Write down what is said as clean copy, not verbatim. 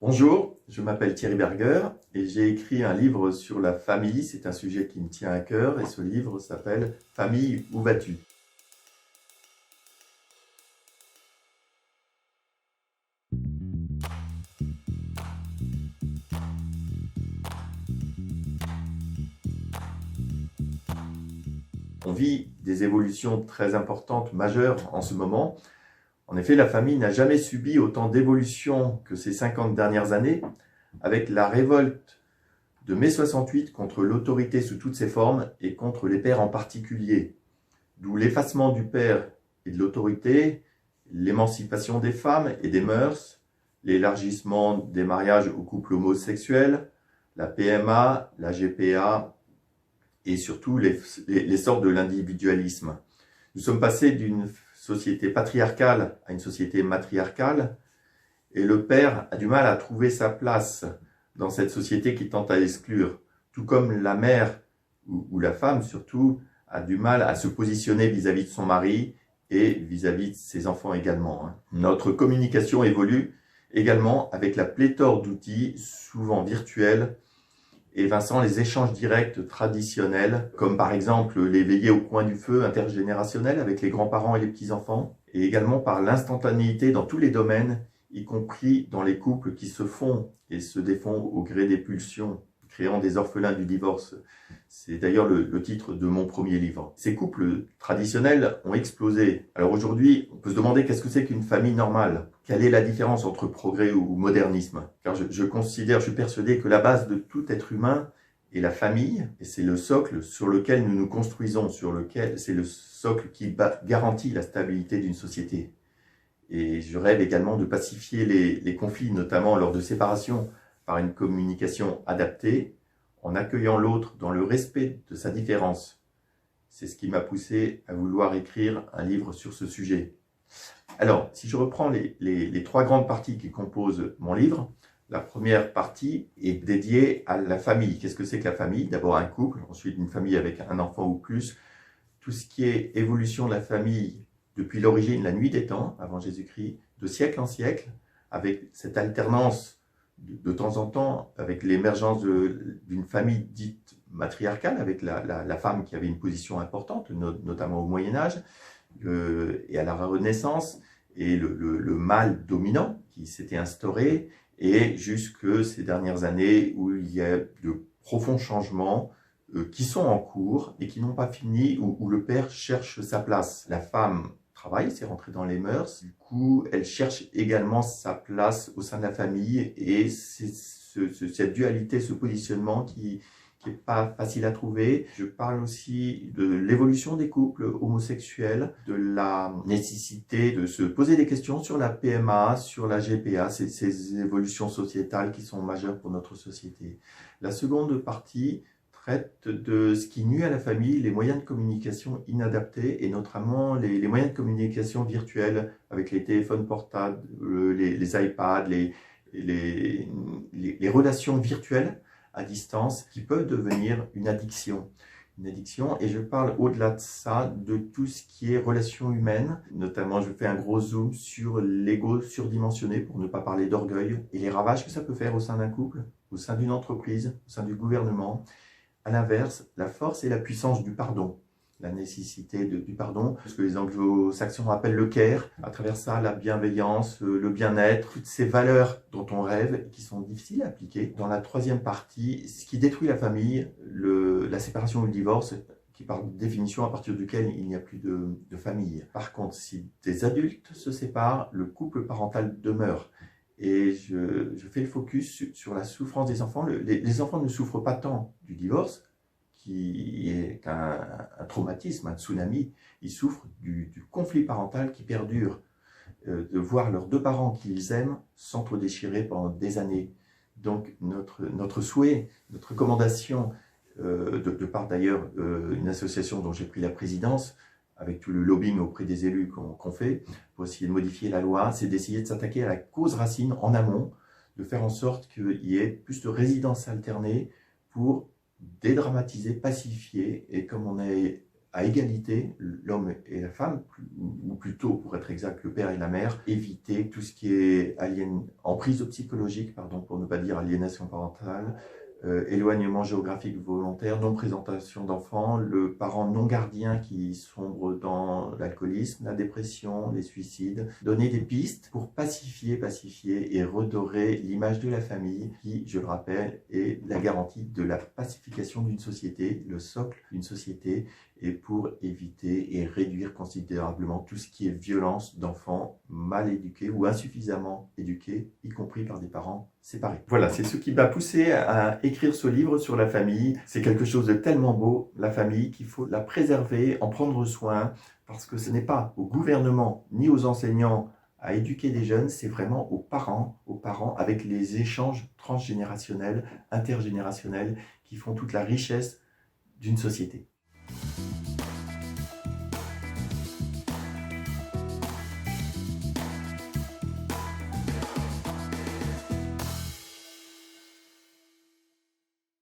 Bonjour, je m'appelle Thierry Berger et j'ai écrit un livre sur la famille. C'est un sujet qui me tient à cœur et ce livre s'appelle Famille, où vas-tu? On vit des évolutions très importantes, majeures en ce moment. En effet, la famille n'a jamais subi autant d'évolution que ces 50 dernières années, avec la révolte de mai 68 contre l'autorité sous toutes ses formes et contre les pères en particulier. D'où l'effacement du père et de l'autorité, l'émancipation des femmes et des mœurs, l'élargissement des mariages aux couples homosexuels, la PMA, la GPA et surtout l'essor de l'individualisme. Nous sommes passés d'une société patriarcale à une société matriarcale et le père a du mal à trouver sa place dans cette société qui tente à l'exclure, tout comme la mère ou la femme surtout a du mal à se positionner vis-à-vis de son mari et vis-à-vis de ses enfants également. Notre communication évolue également avec la pléthore d'outils, souvent virtuels, évinçant les échanges directs traditionnels, comme par exemple les veillées au coin du feu intergénérationnelles avec les grands-parents et les petits-enfants, et également par l'instantanéité dans tous les domaines, y compris dans les couples qui se font et se défont au gré des pulsions, créant des orphelins du divorce. C'est d'ailleurs le titre de mon premier livre. Ces couples traditionnels ont explosé. Alors aujourd'hui, on peut se demander qu'est-ce que c'est qu'une famille normale? Quelle est la différence entre progrès ou modernisme? Car je considère, je suis persuadé que la base de tout être humain est la famille, et c'est le socle sur lequel nous nous construisons, c'est le socle qui garantit la stabilité d'une société. Et je rêve également de pacifier les conflits, notamment lors de séparation, par une communication adaptée, en accueillant l'autre dans le respect de sa différence. C'est ce qui m'a poussé à vouloir écrire un livre sur ce sujet. Alors, si je reprends les trois grandes parties qui composent mon livre, la première partie est dédiée à la famille. Qu'est-ce que c'est que la famille? D'abord un couple, ensuite une famille avec un enfant ou plus. Tout ce qui est évolution de la famille depuis l'origine, la nuit des temps, avant Jésus-Christ, de siècle en siècle, avec cette alternance de temps en temps, avec l'émergence d'une famille dite matriarcale, avec la femme qui avait une position importante, notamment au Moyen-Âge, et à la Renaissance, et le mâle dominant qui s'était instauré, et jusque ces dernières années où il y a de profonds changements qui sont en cours et qui n'ont pas fini, où le père cherche sa place. La femme travaille, c'est rentré dans les mœurs, du coup elle cherche également sa place au sein de la famille, et c'est cette dualité, ce positionnement qui n'est pas facile à trouver. Je parle aussi de l'évolution des couples homosexuels, de la nécessité de se poser des questions sur la PMA, sur la GPA, ces évolutions sociétales qui sont majeures pour notre société. La seconde partie traite de ce qui nuit à la famille, les moyens de communication inadaptés, et notamment les moyens de communication virtuels avec les téléphones portables, les iPads, les relations virtuelles à distance qui peuvent devenir une addiction. Et je parle au-delà de ça, de tout ce qui est relations humaines. Notamment, je fais un gros zoom sur l'ego surdimensionné, pour ne pas parler d'orgueil, et les ravages que ça peut faire au sein d'un couple, au sein d'une entreprise, au sein du gouvernement. À l'inverse, la force et la puissance du pardon, la nécessité du pardon, ce que les anglo-saxons appellent le care, à travers ça, la bienveillance, le bien-être, toutes ces valeurs dont on rêve et qui sont difficiles à appliquer. Dans la troisième partie, ce qui détruit la famille, la séparation ou le divorce, qui par définition à partir duquel il n'y a plus de famille. Par contre, si des adultes se séparent, le couple parental demeure. Et je fais le focus sur la souffrance des enfants. Les enfants ne souffrent pas tant du divorce, qui est un traumatisme, un tsunami. Ils souffrent du conflit parental qui perdure, de voir leurs deux parents qu'ils aiment s'entre-déchirer pendant des années. Donc notre souhait, notre recommandation, de part d'ailleurs une association dont j'ai pris la présidence, avec tout le lobbying auprès des élus qu'on fait, pour essayer de modifier la loi, c'est d'essayer de s'attaquer à la cause racine en amont, de faire en sorte qu'il y ait plus de résidences alternées pour dédramatiser, pacifier, et comme on est à égalité, l'homme et la femme, ou plutôt, pour être exact, le père et la mère, éviter tout ce qui est emprise psychologique, pardon, pour ne pas dire aliénation parentale, éloignement géographique volontaire, non-présentation d'enfants, le parent non gardien qui sombre dans l'alcoolisme, la dépression, les suicides, donner des pistes pour pacifier et redorer l'image de la famille qui, je le rappelle, est la garantie de la pacification d'une société, le socle d'une société, et pour éviter et réduire considérablement tout ce qui est violence d'enfants mal éduqués ou insuffisamment éduqués, y compris par des parents séparés. Voilà, c'est ce qui m'a poussé à écrire ce livre sur la famille. C'est quelque chose de tellement beau, la famille, qu'il faut la préserver, en prendre soin, parce que ce n'est pas au gouvernement ni aux enseignants à éduquer des jeunes, c'est vraiment aux parents avec les échanges transgénérationnels, intergénérationnels, qui font toute la richesse d'une société.